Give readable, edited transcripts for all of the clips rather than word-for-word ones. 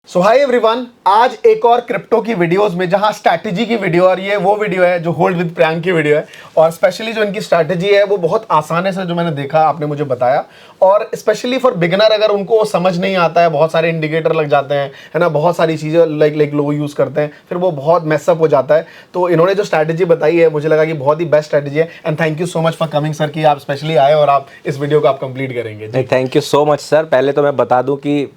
सो hi everyone, आज एक और क्रिप्टो की वीडियोस में जहां स्ट्रैटेजी की वीडियो और ये वो वीडियो है जो होल्ड विद प्रियांक की वीडियो है। और स्पेशली जो इनकी स्ट्रैटेजी है वो बहुत आसान है सर, जो मैंने देखा आपने मुझे बताया। और स्पेशली फॉर बिगिनर, अगर उनको समझ नहीं आता है, बहुत सारे इंडिकेटर लग जाते हैं, है ना, बहुत सारी चीज़ें लाइक लोग यूज़ करते हैं, फिर वो बहुत मेसअप हो जाता है। तो इन्होंने जो स्ट्रैटेजी बताई है मुझे लगा कि बहुत ही बेस्ट स्ट्रैटेजी है। And thank you so much for coming sir, कि आप स्पेशली आए और आप इस वीडियो को आप कंप्लीट करेंगे। Thank you so much sir. पहले तो मैं बता दूं कि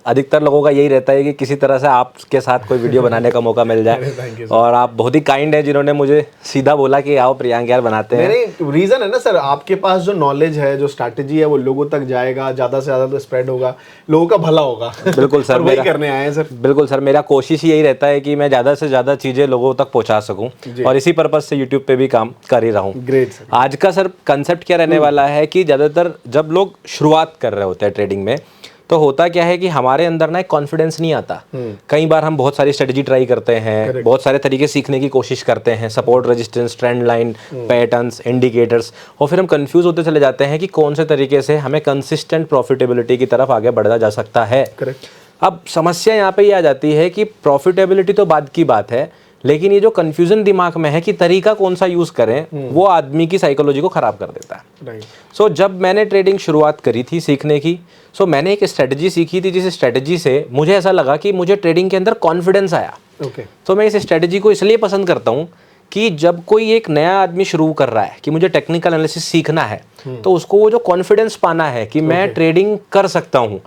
अधिकतर लोगों का यही रहता है कि किसी तरह से आपके साथ कोई वीडियो बनाने का मौका मिल जाए और आप बहुत ही काइंड है जिन्होंने मुझे सीधा बोला कि आओ प्रियांक यार बनाते हैं। मेरे रीजन है ना सर, आपके पास जो नॉलेज है, जो स्ट्रैटेजी है, वो लोगों तक जाएगा, ज्यादा से ज्यादा तो स्प्रेड होगा, लोगों का भला होगा। बिल्कुल सर, वही करने आए हैं सर। बिल्कुल सर, मेरा कोशिश यही रहता है कि मैं ज़्यादा से ज़्यादा चीज़ें लोगों तक पहुंचा सकूं और इसी पर्पज से यूट्यूब पे भी काम कर ही रहा हूँ। Great sir. आज का सर कंसेप्ट क्या रहने वाला है कि ज़्यादातर जब लोग शुरुआत कर रहे होते हैं ट्रेडिंग में, तो होता क्या है कि हमारे अंदर ना एक कॉन्फिडेंस नहीं आता। कई बार हम बहुत सारी स्ट्रेटजी ट्राई करते हैं, बहुत सारे तरीके सीखने की कोशिश करते हैं, support, resistance, trend line, patterns, indicators, और फिर हम कंफ्यूज होते चले जाते हैं कि कौन से तरीके से हमें कंसिस्टेंट प्रॉफिटेबिलिटी की तरफ आगे बढ़ा जा सकता है। अब समस्या यहाँ पे ये आ जाती है कि प्रॉफिटेबिलिटी तो बाद की बात है, लेकिन ये जो कंफ्यूजन दिमाग में है कि तरीका कौन सा यूज करें, वो आदमी की साइकोलॉजी को खराब कर देता है। सो जब मैंने ट्रेडिंग शुरुआत करी थी सीखने की, सो मैंने एक स्ट्रेटजी सीखी थी, जिस स्ट्रेटजी से मुझे ऐसा लगा कि मुझे ट्रेडिंग के अंदर कॉन्फिडेंस आया। तो मैं इस स्ट्रेटजी को इसलिए पसंद करता हूँ कि जब कोई एक नया आदमी शुरू कर रहा है कि मुझे टेक्निकल एनालिसिस सीखना है, तो उसको वो जो कॉन्फिडेंस पाना है कि मैं ट्रेडिंग कर सकता हूँ,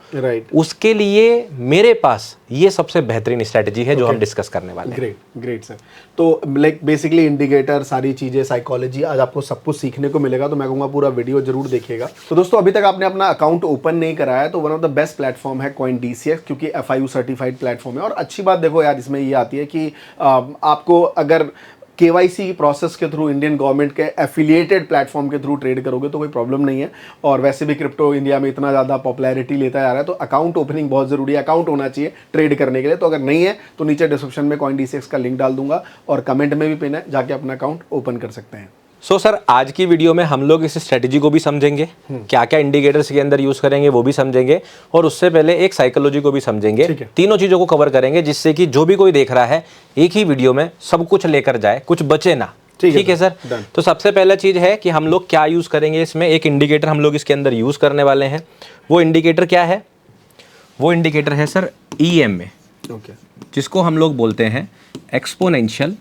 उसके लिए मेरे पास ये सबसे बेहतरीन स्ट्रेटजी है जो हम डिस्कस करने वाले हैं। Great sir. तो लाइक बेसिकली इंडिकेटर, सारी चीजें, साइकोलॉजी, आज आपको सब कुछ सीखने को मिलेगा। तो मैं कहूँगा पूरा वीडियो जरूर देखिएगा। तो दोस्तों, अभी तक आपने अपना अकाउंट ओपन नहीं कराया है तो one of the best platform है CoinDCX, क्योंकि FIU सर्टिफाइड प्लेटफॉर्म है। और अच्छी बात देखो यार, इसमें ये आती है कि आपको अगर KYC प्रोसेस के थ्रू इंडियन गवर्नमेंट के एफिलिएटेड प्लेटफॉर्म के थ्रू ट्रेड करोगे तो कोई प्रॉब्लम नहीं है। और वैसे भी क्रिप्टो इंडिया में इतना ज़्यादा पॉपुलैरिटी लेता जा रहा है, तो अकाउंट ओपनिंग बहुत ज़रूरी है। अकाउंट होना चाहिए ट्रेड करने के लिए। तो अगर नहीं है तो नीचे डिस्क्रिप्शन में CoinDCX का लिंक डाल दूंगा और कमेंट में भी पिन है, जाके अपना अकाउंट ओपन कर सकते हैं। सो सर, आज की वीडियो में हम लोग इस स्ट्रेटजी को भी समझेंगे, क्या क्या इंडिकेटर्स के अंदर यूज करेंगे वो भी समझेंगे, और उससे पहले एक साइकोलॉजी को भी समझेंगे। तीनों चीजों को कवर करेंगे जिससे कि जो भी कोई देख रहा है एक ही वीडियो में सब कुछ लेकर जाए, कुछ बचे ना। ठीक है सर। तो सबसे पहला चीज है कि हम लोग क्या यूज करेंगे इसमें। एक इंडिकेटर हम लोग इसके अंदर यूज करने वाले हैं। वो इंडिकेटर क्या है? वो इंडिकेटर है सर EMA, जिसको हम लोग बोलते हैं एक्सपोनेंशियल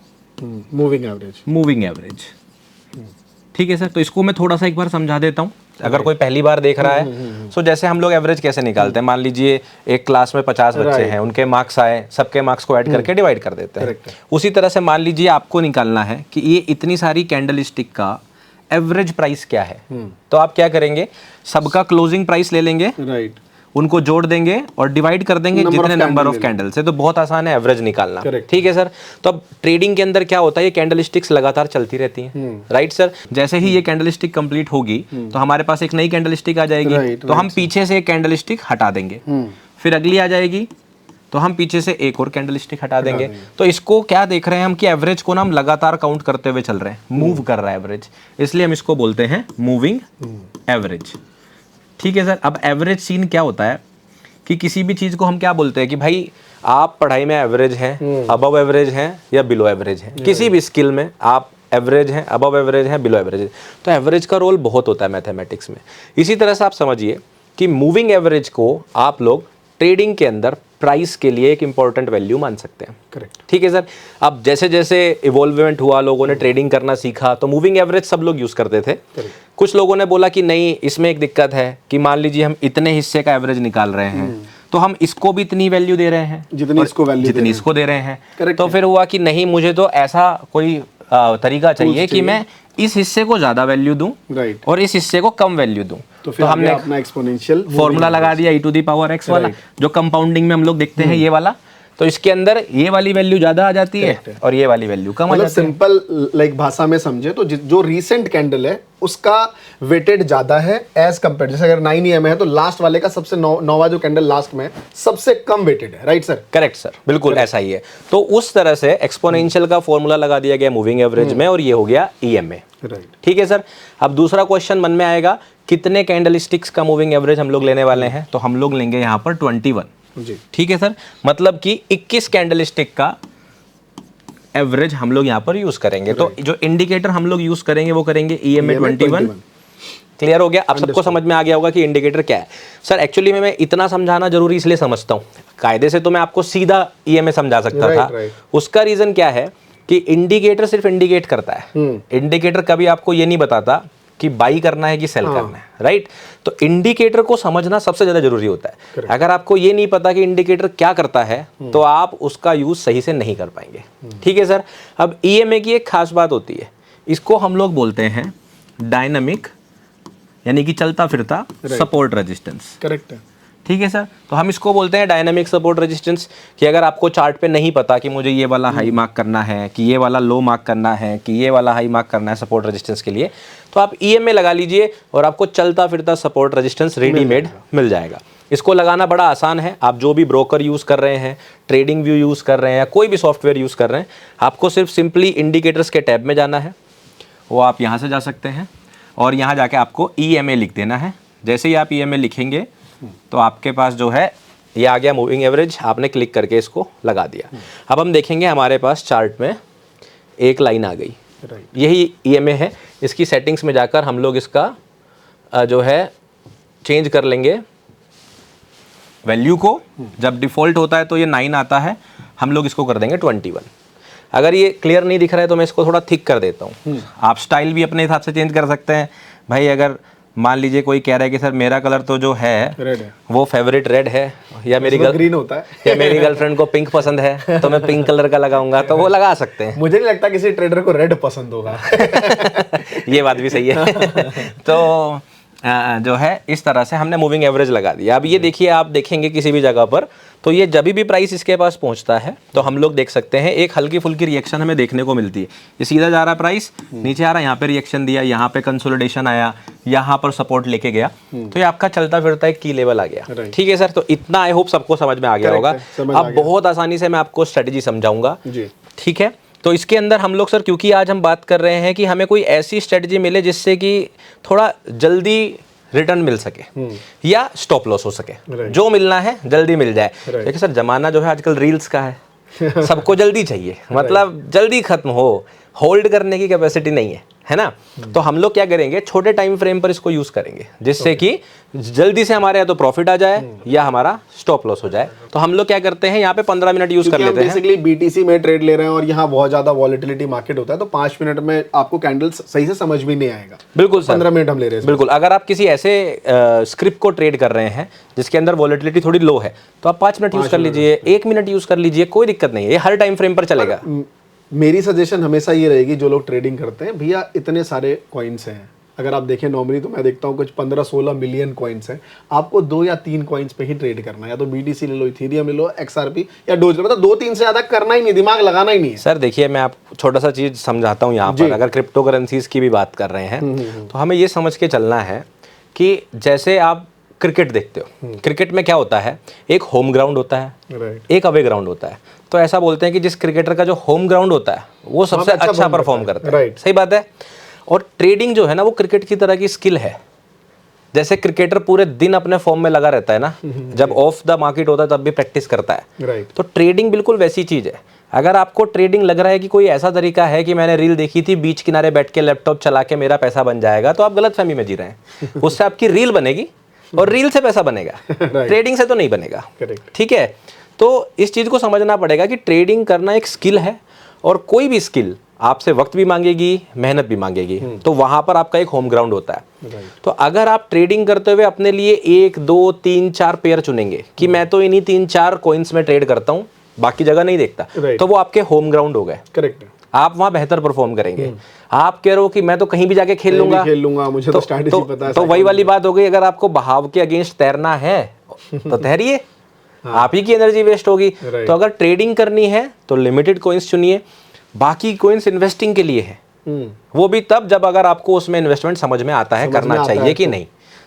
मूविंग एवरेज। ठीक है सर। तो इसको मैं थोड़ा सा एक बार समझा देता हूँ, अगर कोई पहली बार देख रहा है। सो जैसे हम लोग एवरेज कैसे निकालते हैं, मान लीजिए एक क्लास में 50 बच्चे हैं, उनके मार्क्स आए, सबके मार्क्स को ऐड करके डिवाइड कर देते हैं। उसी तरह से मान लीजिए आपको निकालना है कि ये इतनी सारी कैंडल स्टिक का एवरेज प्राइस क्या है। तो आप क्या करेंगे, सबका क्लोजिंग प्राइस ले लेंगे, उनको जोड़ देंगे और डिवाइड कर देंगे जितने नंबर ऑफ कैंडल से। तो बहुत आसान है एवरेज निकालना। ठीक है सर। तो अब ट्रेडिंग के अंदर क्या होता है, ये कैंडल स्टिक्स लगातार चलती रहती हैं, राइट सर। जैसे ही ये कैंडल स्टिक कंप्लीट होगी तो हमारे पास एक नई कैंडल स्टिक आ जाएगी, तो हम पीछे से एक कैंडल स्टिक हटा देंगे, फिर अगली आ जाएगी तो हम पीछे से एक और कैंडल स्टिक हटा देंगे। तो इसको क्या देख रहे हैं हम कि एवरेज को ना हम लगातार काउंट करते हुए चल रहे हैं, मूव कर रहा है एवरेज, इसलिए हम इसको बोलते हैं मूविंग एवरेज। ठीक है सर। अब एवरेज सीन क्या होता है कि किसी भी चीज को हम क्या बोलते हैं कि भाई आप पढ़ाई में एवरेज हैं, अबव एवरेज हैं या बिलो एवरेज हैं। किसी भी स्किल में आप एवरेज हैं, अबव एवरेज हैं, बिलो एवरेज हैं। तो एवरेज का रोल बहुत होता है मैथमेटिक्स में। इसी तरह से आप समझिए कि मूविंग एवरेज को आप लोग ट्रेडिंग के अंदर प्राइस के लिए एक इंपॉर्टेंट वैल्यू मान सकते हैं। करेक्ट। ठीक है सर। अब जैसे जैसे इवॉल्वमेंट हुआ, लोगों ने ट्रेडिंग करना सीखा, तो मूविंग एवरेज सब लोग यूज करते थे। कुछ लोगों ने बोला कि नहीं, इसमें एक दिक्कत है कि मान लीजिए हम इतने हिस्से का एवरेज निकाल रहे हैं, तो हम इसको भी इतनी वैल्यू दे रहे हैं जितनी इसको दे रहे हैं। तो फिर हुआ कि नहीं, मुझे तो ऐसा कोई तरीका चाहिए कि मैं इस हिस्से को ज्यादा वैल्यू दूं और इस हिस्से को कम वैल्यू दूं। तो हमने अपना एक्सपोनेंशियल फॉर्मूला लगा दिया e⁻x वाला, जो कंपाउंडिंग में हम लोग देखते हैं, ये वाला। तो इसके अंदर ये वाली वैल्यू ज्यादा आ जाती है और ये वाली वैल्यू कम आ जाती है। सिंपल लाइक भाषा में समझे तो जो रीसेंट कैंडल है उसका वेटेड ज्यादा है एज कंपेयर। जैसे अगर 9 EMA है तो लास्ट वाले का सबसे नौवा जो कैंडल लास्ट में सबसे कम वेटेड है। Right sir. करेक्ट सर, बिल्कुल ऐसा ही है। तो उस तरह से एक्सपोनेंशियल का फॉर्मूला लगा दिया गया मूविंग एवरेज में, और ये हो गया EMA। ठीक है सर। अब दूसरा क्वेश्चन मन में आएगा, कितने कैंडल स्टिक्स का मूविंग एवरेज हम लोग लेने वाले हैं? तो हम लोग लेंगे यहाँ पर 21। जी। ठीक है सर, मतलब कि 21 कैंडलस्टिक का एवरेज हम लोग यहाँ पर यूज करेंगे। तो जो इंडिकेटर हम लोग यूज करेंगे वो करेंगे EMA 21। क्लियर हो गया? अब सबको समझ में आ गया होगा कि इंडिकेटर क्या है। सर एक्चुअली मैं इतना समझाना जरूरी इसलिए समझता हूँ, कायदे से तो मैं आपको सीधा EMA समझा सकता था। उसका रीजन क्या है कि इंडिकेटर सिर्फ इंडिकेट करता है, इंडिकेटर कभी आपको ये नहीं बताता कि बाई करना है कि सेल करना है, राइट? तो इंडिकेटर को समझना सबसे ज्यादा जरूरी होता है। अगर आपको ये नहीं पता कि इंडिकेटर क्या करता है तो आप उसका यूज सही से नहीं कर पाएंगे। ठीक है सर। अब EMA की एक खास बात होती है, इसको हम लोग बोलते हैं डायनामिक, यानी कि चलता फिरता सपोर्ट रेजिस्टेंस। करेक्ट है। ठीक है सर। तो हम इसको बोलते हैं डायनामिक सपोर्ट रेजिस्टेंस, कि अगर आपको चार्ट पे नहीं पता कि मुझे ये वाला हाई मार्क करना है, कि ये वाला लो मार्क करना है, कि ये वाला हाई मार्क करना है सपोर्ट रेजिस्टेंस के लिए, तो आप EMA लगा लीजिए और आपको चलता फिरता सपोर्ट रेजिस्टेंस रेडीमेड मिल जाएगा। इसको लगाना बड़ा आसान है। आप जो भी ब्रोकर यूज़ कर रहे हैं, ट्रेडिंग व्यू यूज़ कर रहे हैं, या कोई भी सॉफ्टवेयर यूज़ कर रहे हैं, आपको सिर्फ सिंपली इंडिकेटर्स के टैब में जाना है। वो आप यहाँ से जा सकते हैं और यहाँ जाके आपको EMA लिख देना है। जैसे ही आप EMA लिखेंगे तो आपके पास जो है ये आ गया मूविंग एवरेज, आपने क्लिक करके इसको लगा दिया। अब हम देखेंगे हमारे पास चार्ट में एक लाइन आ गई, यही EMA है। इसकी सेटिंग्स में जाकर हम लोग इसका जो है चेंज कर लेंगे वैल्यू को। जब डिफ़ॉल्ट होता है तो ये 9 आता है, हम लोग इसको कर देंगे 21। अगर ये क्लियर नहीं दिख रहा है तो मैं इसको थोड़ा थिक कर देता हूँ। आप स्टाइल भी अपने हिसाब से चेंज कर सकते हैं भाई। अगर मान लीजिए कोई कह रहा है कि सर मेरा कलर तो जो है रेड है, वो फेवरेट रेड है, या मेरी ग्रीन होता है, या मेरी गर्लफ्रेंड को पिंक पसंद है तो मैं पिंक कलर का लगाऊंगा, तो वो लगा सकते हैं। मुझे नहीं लगता किसी ट्रेडर को रेड पसंद होगा। ये बात भी सही है। तो जो है इस तरह से हमने मूविंग एवरेज लगा दिया। अब ये देखिए, आप देखेंगे किसी भी जगह पर तो ये जब भी प्राइस इसके पास पहुंचता है तो हम लोग देख सकते हैं एक हल्की फुल्की रिएक्शन हमें देखने को मिलती है। ये सीधा जा रहा है प्राइस, नीचे आ रहा है, यहाँ पे रिएक्शन दिया, यहाँ पे कंसोलिडेशन आया, यहाँ पर सपोर्ट लेके गया, तो ये आपका चलता फिरता एक की लेवल आ गया। ठीक है सर। तो इतना आई होप सबको समझ में आ गया होगा। अब बहुत आसानी से मैं आपको स्ट्रेटेजी समझाऊंगा। ठीक है। तो इसके अंदर हम लोग सर, क्योंकि आज हम बात कर रहे हैं कि हमें कोई ऐसी स्ट्रेटजी मिले जिससे कि थोड़ा जल्दी रिटर्न मिल सके या स्टॉप लॉस हो सके, जो मिलना है जल्दी मिल जाए। देखिए सर, जमाना जो है आजकल रील्स का है। सबको जल्दी चाहिए, मतलब जल्दी खत्म हो, होल्ड करने की कैपेसिटी नहीं है ना? तो हम लोग क्या करेंगे, छोटे टाइम फ्रेम पर इसको यूज करेंगे जिससे कि जल्दी से हमारे या तो प्रॉफिट आ जाए या हमारा स्टॉप लॉस हो जाए। तो हम लोग क्या करते हैं, यहाँ पे 15 मिनट यूज कर लेते हैं। बेसिकली BTC में ट्रेड ले रहे हैं और यहाँ बहुत ज्यादा वॉलेटिलिटी मार्केट होता है, तो 5 मिनट में आपको कैंडल्स सही से समझ भी नहीं आएगा। बिल्कुल सर, 15 मिनट हम ले रहे हैं। बिल्कुल। अगर आप किसी ऐसे स्क्रिप्ट को ट्रेड कर रहे हैं जिसके अंदर वॉलेटिलिटी थोड़ी लो है, तो आप 5 मिनट यूज कर लीजिए, 1 मिनट यूज कर लीजिए, कोई दिक्कत नहीं है। ये हर टाइम फ्रेम पर चलेगा। मेरी सजेशन हमेशा ये रहेगी, जो लोग ट्रेडिंग करते हैं, भैया इतने सारे कॉइन्स हैं, अगर आप देखें नॉर्मली तो मैं देखता हूँ कुछ 15-16 मिलियन कॉइन्स हैं, आपको 2 या 3 कॉइन्स पे ही ट्रेड करना है। या तो BTC ले लो, इथेरियम ले लो, XRP या डोज, मतलब 2-3 से ज्यादा करना ही नहीं, दिमाग लगाना ही नहीं है। सर देखिए, मैं आपको छोटा सा चीज समझाता हूँ यहाँ पर। अगर क्रिप्टो करेंसीज की भी बात कर रहे हैं तो हमें ये समझ के चलना है कि जैसे आप क्रिकेट देखते हो, क्रिकेट में क्या होता है, एक होम ग्राउंड होता है, एक अवे ग्राउंड होता है। तो ऐसा बोलते हैं कि जिस क्रिकेटर का जो होम ग्राउंड होता है वो सबसे अच्छा परफॉर्म करता है। सही बात है। और ट्रेडिंग जो है ना, वो क्रिकेट की तरह की स्किल है। जैसे क्रिकेटर पूरे दिन अपने फॉर्म में लगा रहता है ना, जब ऑफ द मार्केट होता है तब भी प्रैक्टिस करता है। तो ट्रेडिंग बिल्कुल वैसी चीज है। अगर आपको ट्रेडिंग लग रहा है कि कोई ऐसा तरीका है कि मैंने रील देखी थी, बीच किनारे बैठ के लैपटॉप चला के मेरा पैसा बन जाएगा, तो आप गलतफहमी में जी रहे हैं। उससे आपकी रील बनेगी और रील से पैसा बनेगा, ट्रेडिंग से तो नहीं बनेगा। ठीक है। तो इस चीज को समझना पड़ेगा कि ट्रेडिंग करना एक स्किल है, और कोई भी स्किल आपसे वक्त भी मांगेगी, मेहनत भी मांगेगी। तो वहां पर आपका एक होम ग्राउंड होता है। तो अगर आप ट्रेडिंग करते हुए अपने लिए 1, 2, 3, 4 पेयर चुनेंगे कि मैं तो इन्हीं 3-4 कॉइन्स में ट्रेड करता हूं, बाकी जगह नहीं देखता, तो वो आपके होम ग्राउंड हो गए। करेक्ट। आप वहां बेहतर परफॉर्म करेंगे। आप कह रहे हो कि मैं तो कहीं भी जाके खेल लूंगा, मुझे तो स्ट्रैटेजी पता है। तो वही वाली बात हो गई, अगर आपको बहाव के अगेंस्ट तैरना है तो तैरिए। आप ही की एनर्जी वेस्ट होगी। तो अगर ट्रेडिंग करनी है तो लिमिटेड कॉइन्स चुनिए, बाकी कॉइन्स इन्वेस्टिंग के लिए है। वो भी तब जब अगर आपको उसमें इन्वेस्टमेंट समझ में आता है, करना चाहिए कि नहीं।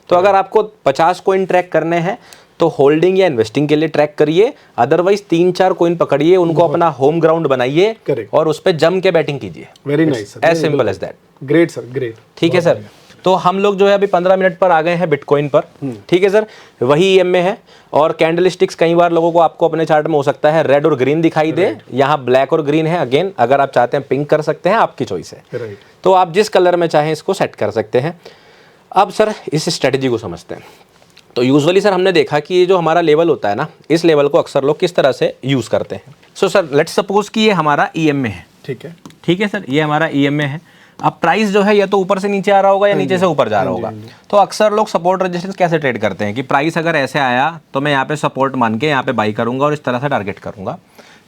तो अगर आपको 50 कॉइन ट्रैक करने हैं तो होल्डिंग या इन्वेस्टिंग के लिए ट्रैक करिए, अदरवाइज 3-4 कॉइन पकड़िए, उनको अपना होम ग्राउंड बनाइए और उस पर जम के बैटिंग कीजिए। Very nice, as simple as that. Great sir, great. ठीक है सर। तो हम लोग जो है अभी 15 मिनट पर आ गए हैं बिटकॉइन पर, ठीक है सर, वही EMA है। और कैंडल स्टिक्स कई बार लोगों को आपको अपने चार्ट में हो सकता है रेड और ग्रीन दिखाई दे, यहाँ ब्लैक और ग्रीन है। अगेन अगर आप चाहते हैं पिंक कर सकते हैं, आपकी चॉइस है, तो आप जिस कलर में चाहें इसको सेट कर सकते हैं। अब सर इस स्ट्रेटजी को समझते हैं। तो यूजुअली सर हमने देखा कि ये जो हमारा लेवल होता है ना, इस लेवल को अक्सर लोग किस तरह से यूज़ करते हैं। सो सर लेट्स सपोज कि ये हमारा EMA है, ठीक है सर, ये हमारा EMA है। अब प्राइस जो है या तो ऊपर से नीचे आ रहा होगा या नीचे से ऊपर जा रहा होगा। तो अक्सर लोग सपोर्ट रेजिस्टेंस कैसे ट्रेड करते हैं कि प्राइस अगर ऐसे आया तो मैं यहाँ पे सपोर्ट मान के यहाँ पे बाई करूंगा और इस तरह से टारगेट करूंगा,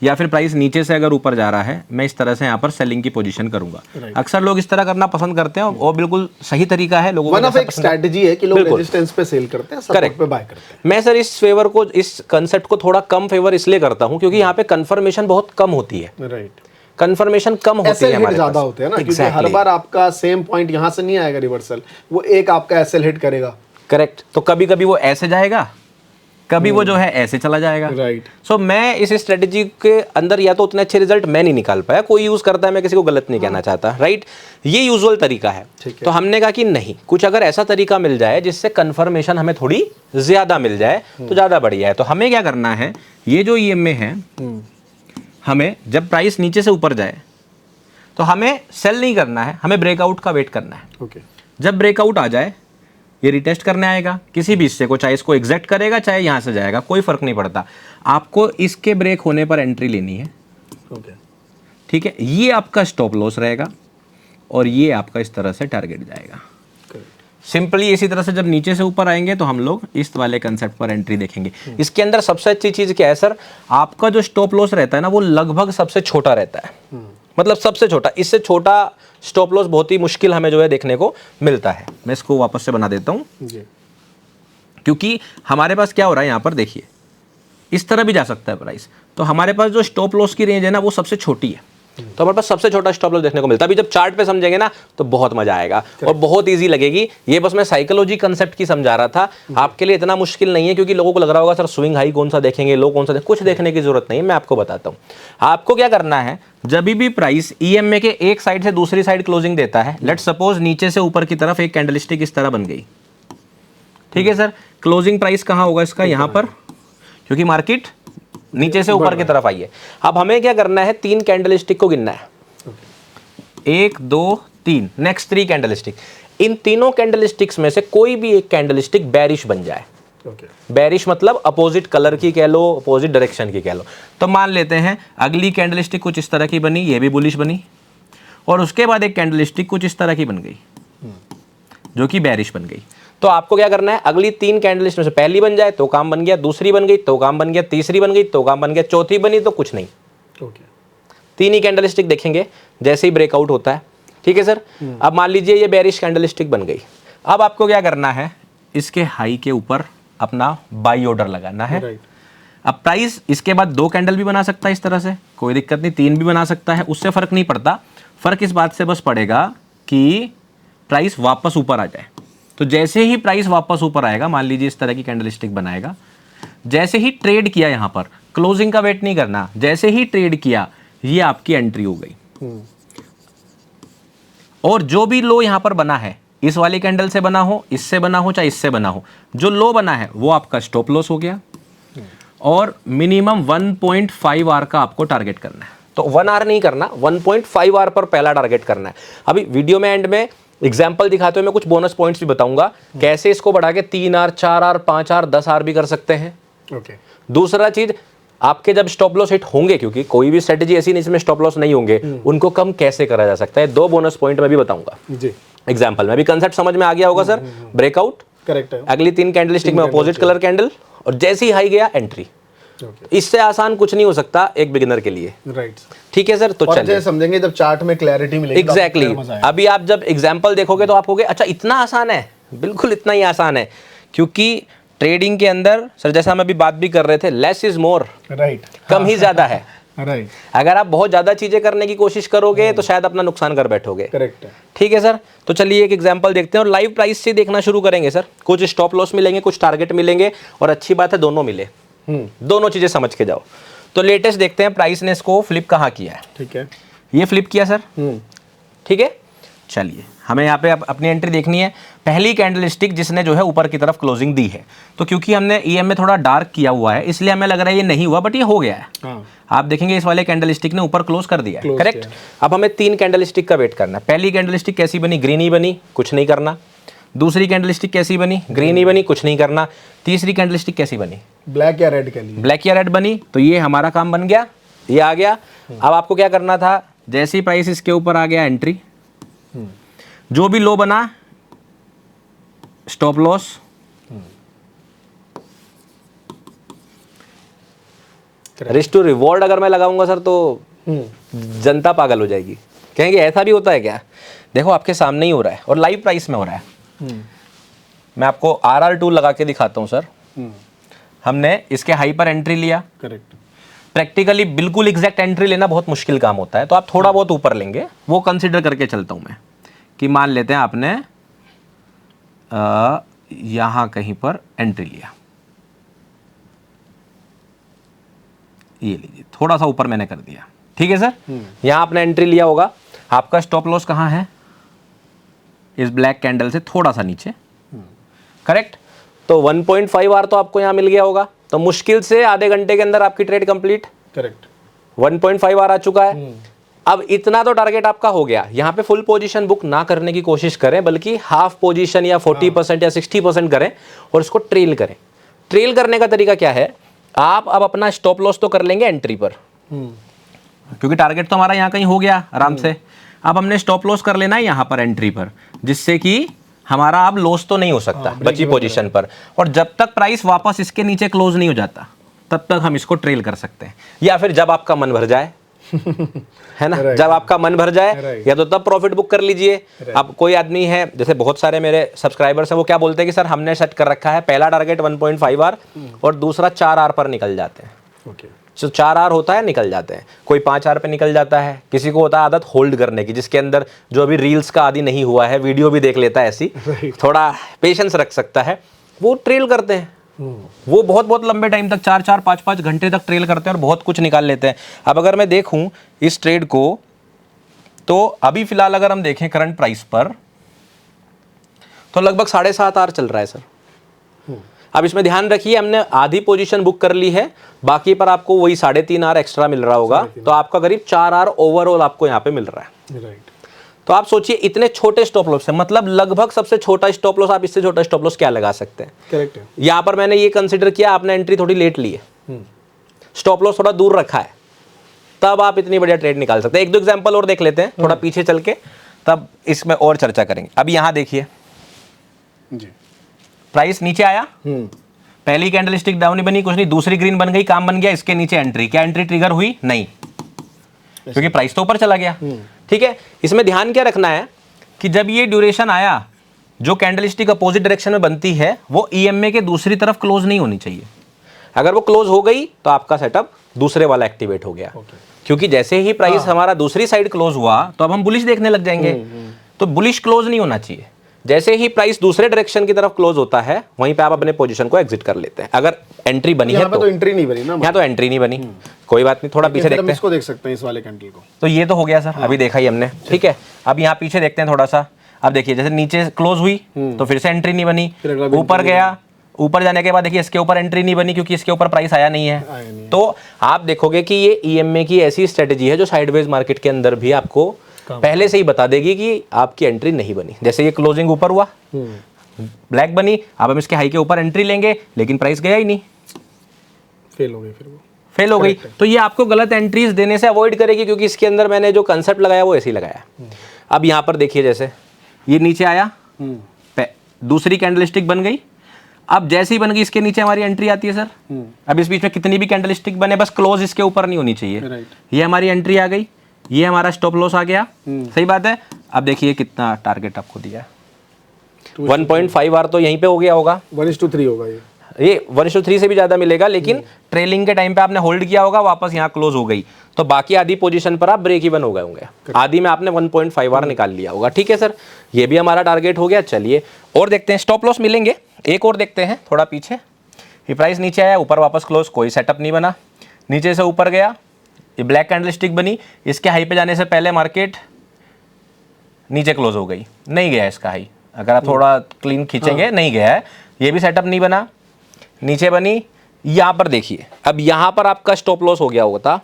या फिर प्राइस नीचे से अगर ऊपर जा रहा है मैं इस तरह से यहाँ पर सेलिंग की पोजीशन करूंगा। अक्सर लोग इस तरह करना पसंद करते हैं और बिल्कुल सही तरीका है। लोगों को एक स्ट्रेटजी है कि लोग रेजिस्टेंस पे सेल करते हैं, सपोर्ट पे बाय करते हैं। मैं सर इस फेवर को, इस कंसेप्ट को थोड़ा कम फेवर इसलिए करता हूँ क्योंकि यहाँ पे कंफर्मेशन बहुत कम होती है। कंफर्मेशन कम होती है, हमारे ज्यादा होते हैं ना, क्योंकि हर बार आपका सेम पॉइंट यहाँ से नहीं आएगा रिवर्सल, वो एक आपका एसएल हिट करेगा। करेक्ट। तो कभी कभी वो ऐसे जाएगा, कभी वो जो है ऐसे चला जाएगा। सो मैं इस स्ट्रेटजी के अंदर या तो उतने अच्छे रिजल्ट मैं नहीं निकाल पाया, कोई यूज करता है, मैं किसी को गलत नहीं कहना चाहता, राइट। ये यूजुअल तरीका है। तो हमने कहा कि नहीं, कुछ अगर ऐसा तरीका मिल जाए जिससे कंफर्मेशन हमें थोड़ी ज्यादा मिल जाए तो ज्यादा बढ़िया है। तो हमें क्या करना है, ये जो EMA है, हमें जब प्राइस नीचे से ऊपर जाए तो हमें सेल नहीं करना है, हमें ब्रेकआउट का वेट करना है। जब ब्रेकआउट आ जाए ये रिटेस्ट करने आएगा किसी भी हिस्से को, चाहे इसको एग्जैक्ट करेगा चाहे यहाँ से जाएगा, कोई फर्क नहीं पड़ता। आपको इसके ब्रेक होने पर एंट्री लेनी है, ठीक है। ये आपका स्टॉप लॉस रहेगा और ये आपका इस तरह से टारगेट जाएगा। सिंपली इसी तरह से जब नीचे से ऊपर आएंगे तो हम लोग इस वाले कंसेप्ट पर एंट्री देखेंगे। इसके अंदर सबसे अच्छी चीज क्या है सर, आपका जो स्टॉप लॉस रहता है ना वो लगभग सबसे छोटा रहता है, मतलब सबसे छोटा। इससे छोटा स्टॉप लॉस बहुत ही मुश्किल हमें जो है देखने को मिलता है। मैं इसको वापस से बना देता हूं, क्योंकि हमारे पास क्या हो रहा है यहाँ पर देखिए, इस तरह भी जा सकता है प्राइस। तो हमारे पास जो स्टॉप लॉस की रेंज है ना वो सबसे छोटी है, तो हमारे पास सबसे छोटा स्टॉप लॉस देखने को मिलता है। अभी जब चार्ट पे समझेंगे ना तो बहुत मजा आएगा और बहुत इजी लगेगी। ये बस मैं साइकोलॉजी कंसेप्ट की समझा रहा था, आपके लिए इतना मुश्किल नहीं है, क्योंकि लोगों को लग रहा होगा सर स्विंग हाई कौन सा देखेंगे, लो कौन सा देखेंगे। कुछ देखने की जरूरत नहीं है, मैं आपको बताता हूँ। आपको क्या करना है, जब भी प्राइस EMA के एक साइड से दूसरी साइड क्लोजिंग देता है, लेट्स सपोज नीचे से ऊपर की तरफ एक कैंडलस्टिक इस तरह बन गई, ठीक है सर। क्लोजिंग प्राइस कहाँ होगा इसका, यहाँ पर, क्योंकि मार्केट नीचे से ऊपर की तरफ आई है। अब हमें क्या करना है, 3 कैंडलस्टिक को गिनना है, 1 2 3, नेक्स्ट 3 कैंडलस्टिक। इन तीनों कैंडलस्टिक्स में से कोई भी एक कैंडलस्टिक बेरिश बन जाए। बेरिश मतलब अपोजिट कलर की कह लो, अपोजिट डायरेक्शन की कह लो। तो मान लेते हैं अगली कैंडलस्टिक कुछ इस तरह की बनी, ये भी बुलिश बनी, और उसके बाद एक कैंडलस्टिक कुछ इस तरह की बन गई जो कि बेरिश बन गई। तो आपको क्या करना है, अगली 3 कैंडलस्टिक में से पहली बन जाए तो काम बन गया, दूसरी बन गई तो काम बन गया, तीसरी बन गई तो काम बन गया, चौथी बनी तो कुछ नहीं। 3 ही कैंडलस्टिक देखेंगे जैसे ही ब्रेकआउट होता है, ठीक है सर। अब मान लीजिए ये बेरिश कैंडलस्टिक बन गई। अब आपको क्या करना है, इसके हाई के ऊपर अपना बाई ऑर्डर लगाना है। अब प्राइस इसके बाद 2 कैंडल भी बना सकता है इस तरह से, कोई दिक्कत नहीं, 3 भी बना सकता है, उससे फर्क नहीं पड़ता। फर्क इस बात से बस पड़ेगा कि प्राइस वापस ऊपर आ जाए। तो जैसे ही प्राइस वापस ऊपर आएगा, मान लीजिए इस तरह की कैंडलस्टिक बनाएगा, जैसे ही ट्रेड किया, यहां पर क्लोजिंग का वेट नहीं करना, जैसे ही ट्रेड किया ये आपकी एंट्री हो गई। और जो भी लो यहां पर बना है, इस वाली कैंडल से बना हो, इससे बना हो, चाहे इससे बना हो, जो लो बना है वो आपका स्टॉप लॉस हो गया। और मिनिमम 1.5 आवर का आपको टारगेट करना है। तो 1 आवर नहीं करना, 1.5 आवर पर पहला टारगेट करना है। अभी वीडियो में एंड में एग्जाम्पल दिखाते हुए मैं कुछ बोनस पॉइंट्स भी बताऊंगा, कैसे इसको बढ़ा के 3 आवर, 4 आवर, 5 आवर, 10 आवर भी कर सकते हैं। दूसरा चीज, आपके जब स्टॉप लॉस हिट होंगे, क्योंकि कोई भी स्ट्रेटजी ऐसी नहीं जिसमें स्टॉप लॉस नहीं होंगे, उनको कम कैसे करा जा सकता है, 2 बोनस पॉइंट मैं भी बताऊंगा एग्जाम्पल में। अभी कंसेप्ट समझ में आ गया होगा सर। ब्रेकआउट, करेक्ट है, अगली 3 कैंडलस्टिक में अपोजिट कलर कैंडल, और जैसे ही हाई गया एंट्री। इससे आसान कुछ नहीं हो सकता एक बिगिनर के लिए, राइट। ठीक है सर। तो चलिए समझेंगे जब चार्ट में क्लैरिटी मिलेगी। एग्जैक्टली। अभी आप जब एग्जांपल देखोगे तो आप कहोगे अच्छा इतना आसान है। बिल्कुल इतना ही आसान है, क्योंकि ट्रेडिंग के अंदर सर जैसा हम अभी बात भी कर रहे थे, लेस इज मोर, राइट, कम ही ज्यादा है, राइट। अगर आप बहुत ज्यादा चीजें करने की कोशिश करोगे तो शायद अपना नुकसान कर बैठोगे, करेक्ट है, ठीक है सर। तो चलिए एक एग्जांपल देखते हैं और लाइव प्राइस से देखना शुरू करेंगे सर। कुछ स्टॉप लॉस मिलेंगे, कुछ टारगेट मिलेंगे, और अच्छी बात है दोनों मिले, दोनों चीजें समझ के जाओ। तो लेटेस्ट देखते हैं प्राइस ने इसको फ्लिप कहाँ किया है। ठीक है, ये फ्लिप किया सर, ठीक है। चलिए हमें यहाँ पे अपनी एंट्री देखनी है। पहली कैंडलस्टिक जिसने जो है ऊपर की तरफ क्लोजिंग दी है, तो क्योंकि हमने ईएम में थोड़ा डार्क किया हुआ है इसलिए हमें लग रहा है ये नहीं हुआ, बट ये हो गया है। हाँ। आप देखेंगे इस वाले कैंडलस्टिक ने ऊपर क्लोज कर दिया है, करेक्ट। अब हमें 3 कैंडलस्टिक का वेट करना है। पहली कैंडलस्टिक कैसी बनी? ग्रीन ही बनी, कुछ नहीं करना। दूसरी कैंडलस्टिक कैसी बनी? ग्रीन ही बनी, कुछ नहीं करना। तीसरी कैंडलस्टिक कैसी बनी? ब्लैक या रेड के लिए? ब्लैक या रेड बनी, तो ये हमारा काम बन गया, ये आ गया। अब आपको क्या करना था, जैसे ही प्राइस इसके ऊपर आ गया एंट्री, जो भी लो बना stop loss, risk to reward अगर मैं लगाऊंगा सर तो जनता पागल हो जाएगी, कहेंगे ऐसा भी होता है क्या? देखो आपके सामने ही हो रहा है और लाइव प्राइस में हो रहा है। मैं आपको RR2 लगा के दिखाता हूं सर। हमने इसके हाई पर एंट्री लिया, करेक्ट। प्रैक्टिकली बिल्कुल एग्जैक्ट एंट्री लेना बहुत मुश्किल काम होता है, तो आप थोड़ा बहुत ऊपर लेंगे, वो कंसीडर करके चलता हूं मैं। कि मान लेते हैं आपने यहां कहीं पर एंट्री लिया, ये लीजिए थोड़ा सा ऊपर मैंने कर दिया, ठीक है सर। यहां आपने एंट्री लिया होगा, आपका स्टॉप लॉस कहां है? इस ब्लैक कैंडल से थोड़ा सा नीचे, करेक्ट। तो 1.5 आर तो आपको यहां मिल गया होगा, तो मुश्किल से आधे घंटे के अंदर आपकी ट्रेड कंप्लीट। करेक्ट। 1.5 आर आ चुका है। अब इतना तो टारगेट आपका हो गया। यहां पे फुल पोजीशन बुक ना करने की कोशिश करें, बल्कि हाफ पोजीशन या 40% या 60% करें और इसको ट्रेल करें। ट्रेल करने का तरीका क्या है? आप अब अपना स्टॉप लॉस तो कर लेंगे एंट्री पर, क्योंकि टारगेट तो हमारा यहां कहीं हो गया आराम से। अब हमने स्टॉप लॉस कर लेना है यहां पर एंट्री पर, जिससे कि हमारा अब लॉस तो नहीं हो सकता बची पोजीशन पर। और जब तक प्राइस वापस इसके नीचे क्लोज नहीं हो जाता तब तक हम इसको ट्रेल कर सकते हैं, या फिर जब आपका मन भर जाए है ना, जब आपका मन भर जाए या तो तब प्रॉफिट बुक कर लीजिए। अब कोई आदमी है, जैसे बहुत सारे मेरे सब्सक्राइबर्स हैं, वो क्या बोलते हैं कि सर हमने सेट कर रखा है पहला टारगेट 1.5 आर और दूसरा 4 आर पर निकल जाते हैं। जो 4 आर होता है निकल जाते हैं, कोई 5 आर पे निकल जाता है, किसी को होता है आदत होल्ड करने की, जिसके अंदर जो अभी रील्स का आदि नहीं हुआ है, वीडियो भी देख लेता है, ऐसी थोड़ा पेशेंस रख सकता है, वो ट्रेल करते हैं। वो बहुत बहुत लंबे टाइम तक 4-4, 5-5 घंटे तक ट्रेल करते हैं और बहुत कुछ निकाल लेते हैं। अब अगर मैं देखूं इस ट्रेड को, तो अभी फिलहाल अगर हम देखें करंट प्राइस पर, तो लगभग 7.5 आर चल रहा है सर। अब इसमें ध्यान रखिए, हमने आधी पोजीशन बुक कर ली है, बाकी पर आपको वही 3.5 आर एक्स्ट्रा मिल रहा होगा, तो आपका करीब 4 आर ओवरऑल आपको यहाँ पे मिल रहा है। राइट। तो आप सोचिए इतने छोटे स्टॉप लॉस है, मतलब लगभग सबसे छोटा स्टॉप लॉस, आप इससे छोटा स्टॉप लॉस क्या लगा सकते हैं? करेक्ट है। यहाँ पर मैंने ये कंसिडर किया, आपने एंट्री थोड़ी लेट ली है, स्टॉप लॉस थोड़ा दूर रखा है, तब आप इतनी बढ़िया ट्रेड निकाल सकते हैं। 1-2 एग्जांपल और देख लेते हैं थोड़ा पीछे चल के, तब इसमें और चर्चा करेंगे। अब यहाँ देखिए जी, प्राइस नीचे आया, पहली कैंडलस्टिक डाउन ही बनी, कुछ नहीं, दूसरी ग्रीन बन गई, काम बन गया, इसके नीचे एंट्री, क्या एंट्री ट्रिगर हुई? नहीं, क्योंकि प्राइस तो ऊपर चला गया। ठीक है, इसमें ध्यान क्या रखना है कि जब ये ड्यूरेशन आया, जो कैंडलस्टिक अपोजिट डायरेक्शन में बनती है वो ईएमए के दूसरी तरफ क्लोज नहीं होनी चाहिए। अगर वो क्लोज हो गई तो आपका सेटअप दूसरे वाला एक्टिवेट हो गया, क्योंकि जैसे ही प्राइस हमारा दूसरी साइड क्लोज हुआ तो अब हम बुलिश देखने लग जाएंगे। तो बुलिश क्लोज नहीं होना चाहिए, जैसे ही प्राइस दूसरे डायरेक्शन की तरफ क्लोज होता है वहीं पे आप अपने पोजीशन को एग्जिट कर लेते हैं। अगर एंट्री बनी है तो एंट्री नहीं बनी ना, यहाँ तो एंट्री नहीं बनी, कोई बात नहीं, थोड़ा पीछे देखते हैं। इसको देख सकते हैं इस वाले कैंडल को, तो ये तो हो गया सर, अभी देखा ही हमने, ठीक है। अब यहाँ पीछे देखते हैं थोड़ा सा। अब देखिए जैसे नीचे क्लोज हुई तो फिर से एंट्री नहीं बनी, ऊपर गया, ऊपर जाने के बाद देखिए इसके ऊपर एंट्री नहीं बनी क्योंकि इसके ऊपर प्राइस आया नहीं है। तो आप देखोगे कि ये ईएमए की ऐसी स्ट्रेटेजी है जो साइडवेज मार्केट के अंदर भी आपको पहले से ही बता देगी कि आपकी एंट्री नहीं बनी। जैसे ये क्लोजिंग ऊपर हुआ, ब्लैक बनी, अब हम इसके हाई के ऊपर एंट्री लेंगे, लेकिन प्राइस गया ही नहीं, फेल हो गई, फिर वो फेल हो गई। तो ये आपको गलत एंट्रीज देने से अवॉइड करेगी, क्योंकि इसके अंदर मैंने जो कंसेप्ट लगाया वो ऐसे ही लगाया। अब यहाँ पर देखिए जैसे ये नीचे आया, दूसरी कैंडलस्टिक बन गई, अब जैसे ही बन गई इसके नीचे हमारी एंट्री आती है सर। अब इस बीच में कितनी भी कैंडलस्टिक बने, बस क्लोज इसके ऊपर नहीं होनी चाहिए। ये हमारी एंट्री आ गई, ये हमारा स्टॉप लॉस आ गया, सही बात है। अब देखिए कितना टारगेट आपको दिया, 1.5 आर तो यहीं पे हो गया होगा, 1:3 होगा ये 1:3 से भी ज्यादा मिलेगा, लेकिन ट्रेलिंग के टाइम पे आपने होल्ड किया होगा, वापस यहाँ क्लोज हो गई, तो बाकी आधी पोजीशन पर आप ब्रेक इवन हो गए होंगे, आधी में आपने 1.5 आर निकाल लिया होगा। ठीक है सर, ये भी हमारा टारगेट हो गया। चलिए और देखते हैं, स्टॉप लॉस मिलेंगे, एक और देखते हैं थोड़ा पीछे। ये प्राइस नीचे आया, ऊपर वापस क्लोज, कोई सेटअप नहीं बना, नीचे से ऊपर गया, ये ब्लैक कैंडलस्टिक बनी, इसके हाई पे जाने से पहले मार्केट नीचे क्लोज हो गई, नहीं गया इसका हाई, अगर आप थोड़ा क्लीन खींचेंगे नहीं गया है, ये भी सेटअप नहीं बना, नीचे बनी, यहाँ पर देखिए अब यहाँ पर आपका स्टॉप लॉस हो गया होता,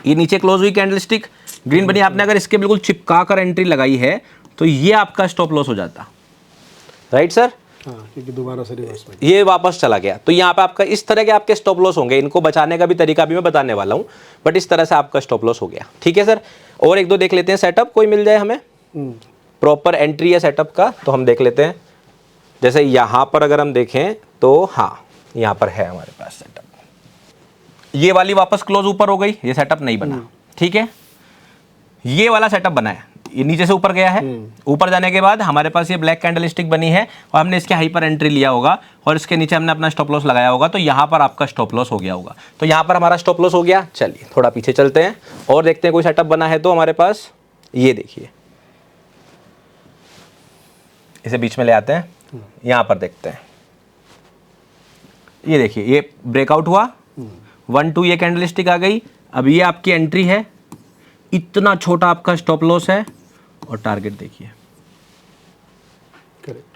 ये नीचे क्लोज हुई कैंडलस्टिक ग्रीन बनी, आपने अगर इसके बिल्कुल चिपका कर एंट्री लगाई है तो ये आपका स्टॉप लॉस हो जाता, राइट सर। क्योंकि दोबारा से रिवर्स में ये वापस चला गया, तो यहाँ पे आपका इस तरह के आपके स्टॉप लॉस होंगे, इनको बचाने का भी तरीका भी मैं बताने वाला हूँ, बट इस तरह से आपका स्टॉप लॉस हो गया, ठीक है सर। और एक दो देख लेते हैं सेटअप, कोई मिल जाए हमें प्रॉपर एंट्री या सेटअप का, तो हम देख लेते हैं। जैसे यहाँ पर अगर हम देखें तो हाँ, यहाँ पर है हमारे पास सेटअप, ये वाली वापस क्लोज ऊपर हो गई, ये सेटअप नहीं बना, ठीक है। ये वाला सेटअप बना है, ये नीचे से ऊपर गया है, ऊपर जाने के बाद हमारे पास ये ब्लैक कैंडलस्टिक बनी है और हमने इसके हाई पर एंट्री लिया होगा और इसके नीचे हमने अपना स्टॉप लॉस लगाया होगा, तो यहाँ पर आपका स्टॉप लॉस हो गया होगा, तो यहाँ पर हमारा स्टॉप लॉस हो गया। चलिए थोड़ा पीछे चलते हैं और देखते हैं कोई सेटअप बना है तो हमारे पास, ये देखिए इसे बीच में ले आते हैं, यहाँ पर देखते हैं, ये देखिए ये ब्रेकआउट हुआ, 1 2 ये कैंडलस्टिक आ गई, अब ये आपकी एंट्री है, इतना छोटा आपका स्टॉप लॉस है और टारगेट देखिए।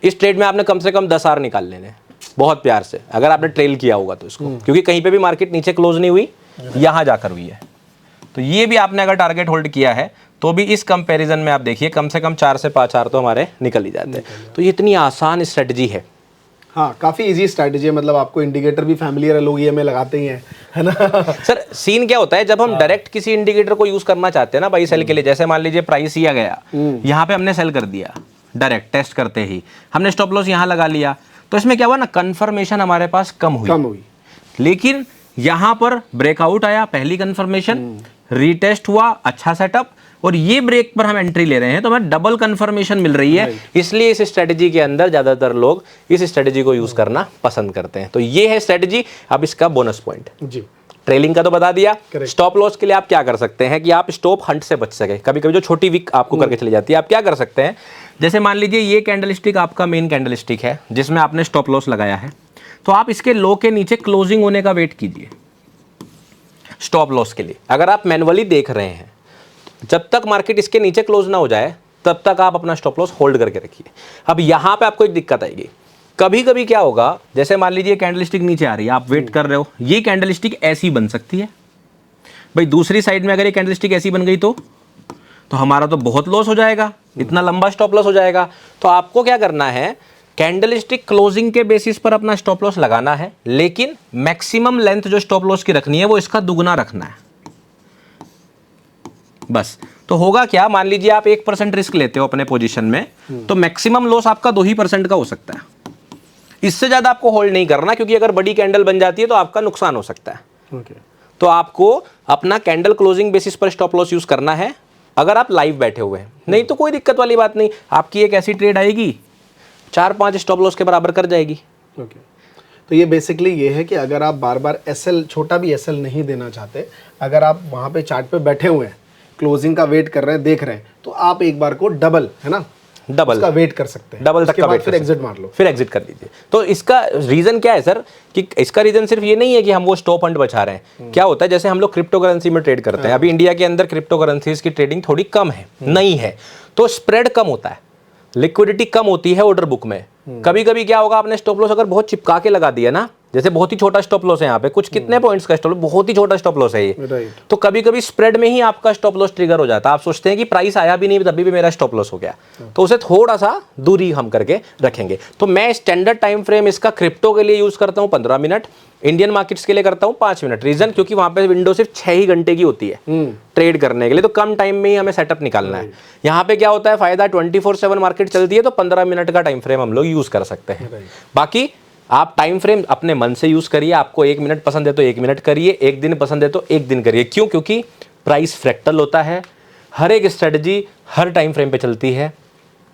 इस ट्रेड में आपने कम से कम 10 आर निकाल लेने बहुत प्यार से, अगर आपने ट्रेल किया होगा तो इसको, क्योंकि कहीं पे भी मार्केट नीचे क्लोज नहीं हुई, यहां जाकर हुई है, तो ये भी आपने अगर टारगेट होल्ड किया है तो भी इस कंपैरिजन में आप देखिए कम से कम 4 से 5 आर तो हमारे निकल ही जाते हैं। तो ये इतनी आसान स्ट्रेटजी है। हाँ, काफी इजी स्ट्रेटजी है, मतलब आपको इंडिकेटर भी फैमिलियर लोग ये में लगाते ही हैं, है ना। सर सीन क्या होता है जब हम डायरेक्ट किसी इंडिकेटर को यूज करना चाहते हैं ना बाई सेल के लिए, जैसे मान लीजिए प्राइस ही आ गया, यहाँ पे हमने सेल कर दिया डायरेक्ट टेस्ट करते ही, हमने स्टॉप लॉस यहाँ लगा लिया, तो इसमें क्या हुआ ना, कंफर्मेशन हमारे पास कम हुई। लेकिन यहाँ पर ब्रेकआउट आया, पहली कंफर्मेशन, रीटेस्ट हुआ, अच्छा सेटअप, और ये ब्रेक पर हम एंट्री ले रहे हैं तो हमें डबल कंफर्मेशन मिल रही है, इसलिए इस स्ट्रेटजी के अंदर ज्यादातर लोग इस स्ट्रेटजी को यूज करना पसंद करते हैं। तो ये है स्ट्रेटजी। अब इसका बोनस पॉइंट जी, ट्रेलिंग का तो बता दिया। स्टॉप लॉस के लिए आप क्या कर सकते हैं कि आप स्टॉप हंट से बच सके, कभी कभी जो छोटी विक आपको करके चली जाती है, आप क्या कर सकते हैं, जैसे मान लीजिए ये कैंडलस्टिक आपका मेन कैंडलस्टिक है जिसमें आपने स्टॉप लॉस लगाया है, तो आप इसके लो के नीचे क्लोजिंग होने का वेट कीजिए स्टॉप लॉस के लिए। अगर आप मैनुअली देख रहे हैं, जब तक मार्केट इसके नीचे क्लोज ना हो जाए तब तक आप अपना स्टॉप लॉस होल्ड करके रखिए। अब यहां पे आपको एक दिक्कत आएगी, कभी कभी क्या होगा, जैसे मान लीजिए कैंडलस्टिक नीचे आ रही है, आप वेट कर रहे हो, ये कैंडलस्टिक ऐसी बन सकती है भाई, दूसरी साइड में अगर ये कैंडलस्टिक ऐसी बन गई तो हमारा तो बहुत लॉस हो जाएगा, इतना लंबा स्टॉप लॉस हो जाएगा। तो आपको क्या करना है, कैंडलस्टिक क्लोजिंग के बेसिस पर अपना स्टॉप लॉस लगाना है, लेकिन मैक्सिमम लेंथ जो स्टॉप लॉस की रखनी है वो इसका दुगना रखना है बस। तो होगा क्या, मान लीजिए आप 1% रिस्क लेते हो अपने पोजीशन में, तो मैक्सिमम लॉस आपका 2% का हो सकता है, इससे ज्यादा आपको होल्ड नहीं करना, क्योंकि अगर बड़ी कैंडल बन जाती है तो आपका नुकसान हो सकता है। तो आपको अपना कैंडल क्लोजिंग बेसिस पर स्टॉप लॉस यूज करना है अगर आप लाइव बैठे हुए हैं, नहीं तो कोई दिक्कत वाली बात नहीं, आपकी एक ऐसी ट्रेड आएगी 4-5 स्टॉप लॉस के बराबर कर जाएगी। तो ये बेसिकली ये है कि अगर आप बार बार एसएल, छोटा भी एसएल नहीं देना चाहते, अगर आप वहां पे चार्ट पे बैठे हुए हैं, क्लोजिंग का वेट कर रहे हैं, देख रहे हैं, तो आप एक बार को डबल, है ना, डबल का वेट कर सकते हैं, डबल तक का वेट, फिर एग्जिट मार लो, फिर एग्जिट कर लीजिए। तो इसका रीजन क्या है सर, कि इसका रीजन सिर्फ ये नहीं है कि हम वो स्टॉप फंड बचा रहे हैं। क्या होता है, जैसे हम लोग क्रिप्टो करेंसी में ट्रेड करते हैं, अभी इंडिया के अंदर क्रिप्टो करेंसीज की ट्रेडिंग थोड़ी कम है, नहीं है, तो स्प्रेड कम होता है, लिक्विडिटी कम होती है ऑर्डर बुक में। कभी कभी क्या होगा, आपने स्टॉप लॉस अगर बहुत चिपका के लगा दिया ना, जैसे बहुत ही छोटा स्टॉप लॉस है यहाँ पे, कुछ कितने पॉइंट्स का स्टॉप लॉस, बहुत ही छोटा स्टॉप लॉस है ये, तो कभी कभी स्प्रेड में ही आपका स्टॉप लॉस ट्रिगर हो जाता है। आप सोचते हैं कि प्राइस आया भी नहीं तभी भी मेरा स्टॉप लॉस हो गया, तो उसे थोड़ा सा दूरी हम करके रखेंगे। तो मैं स्टैंडर्ड टाइम फ्रेम इसका क्रिप्टो के लिए यूज करता हूँ 15 मिनट, इंडियन मार्केट्स के लिए करता हूँ 5 मिनट। रीजन, क्योंकि वहां पे विंडो सिर्फ 6 ही घंटे की होती है ट्रेड करने के लिए, तो कम टाइम में ही हमें सेटअप निकालना है। यहाँ पे क्या होता है फायदा, 24/7 मार्केट चलती है, तो 15 मिनट का टाइम फ्रेम हम लोग यूज कर सकते हैं। बाकी आप टाइम फ्रेम अपने मन से यूज करिए, आपको 1 मिनट पसंद है तो 1 मिनट करिए, 1 दिन पसंद है तो 1 दिन करिए। क्यों? क्योंकि प्राइस फ्रैक्टल होता है, हर एक स्ट्रेटजी हर टाइम फ्रेम पे चलती है।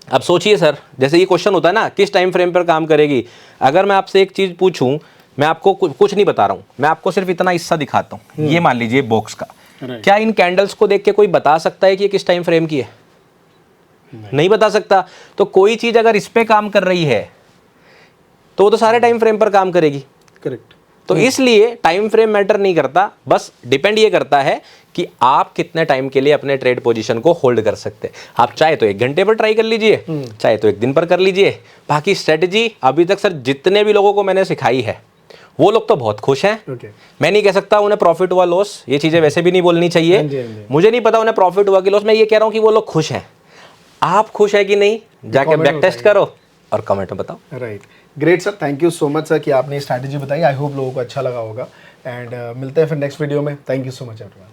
अब सोचिए सर, जैसे ये क्वेश्चन होता है ना, किस टाइम फ्रेम पर काम करेगी। अगर मैं आपसे एक चीज पूछूं, मैं आपको कुछ नहीं बता रहा हूं, मैं आपको सिर्फ इतना हिस्सा दिखाता हूं, ये मान लीजिए बॉक्स का, क्या इन कैंडल्स को देख के कोई बता सकता है कि ये किस टाइम फ्रेम की है? नहीं बता सकता। तो कोई चीज अगर इस पे काम कर रही है तो वो तो सारे टाइम फ्रेम पर काम करेगी। करेक्ट। तो इसलिए टाइम फ्रेम मैटर नहीं करता, बस डिपेंड ये करता है कि आप कितने टाइम के लिए अपने ट्रेड पोजीशन को होल्ड कर सकते हैं। आप चाहे तो 1 घंटे पर ट्राई कर लीजिए, चाहे तो 1 दिन पर कर लीजिए। बाकी स्ट्रेटजी अभी तक सर जितने भी लोगों को मैंने सिखाई है वो लोग तो बहुत खुश हैं। मैं नहीं कह सकता उन्हें प्रॉफिट हुआ लॉस, ये चीजें वैसे भी नहीं बोलनी चाहिए। मुझे नहीं पता उन्हें प्रॉफिट हुआ कि लॉस, मैं ये कह रहा हूं कि वो लोग खुश हैं। आप खुश है कि नहीं, जाके बैक टेस्ट करो और कमेंट में बताओ। Right, great sir, thank you so much sir कि आपने स्ट्रैटेजी बताई। आई होप लोगों को अच्छा लगा होगा एंड मिलते हैं फिर नेक्स्ट वीडियो में। Thank you so much everyone.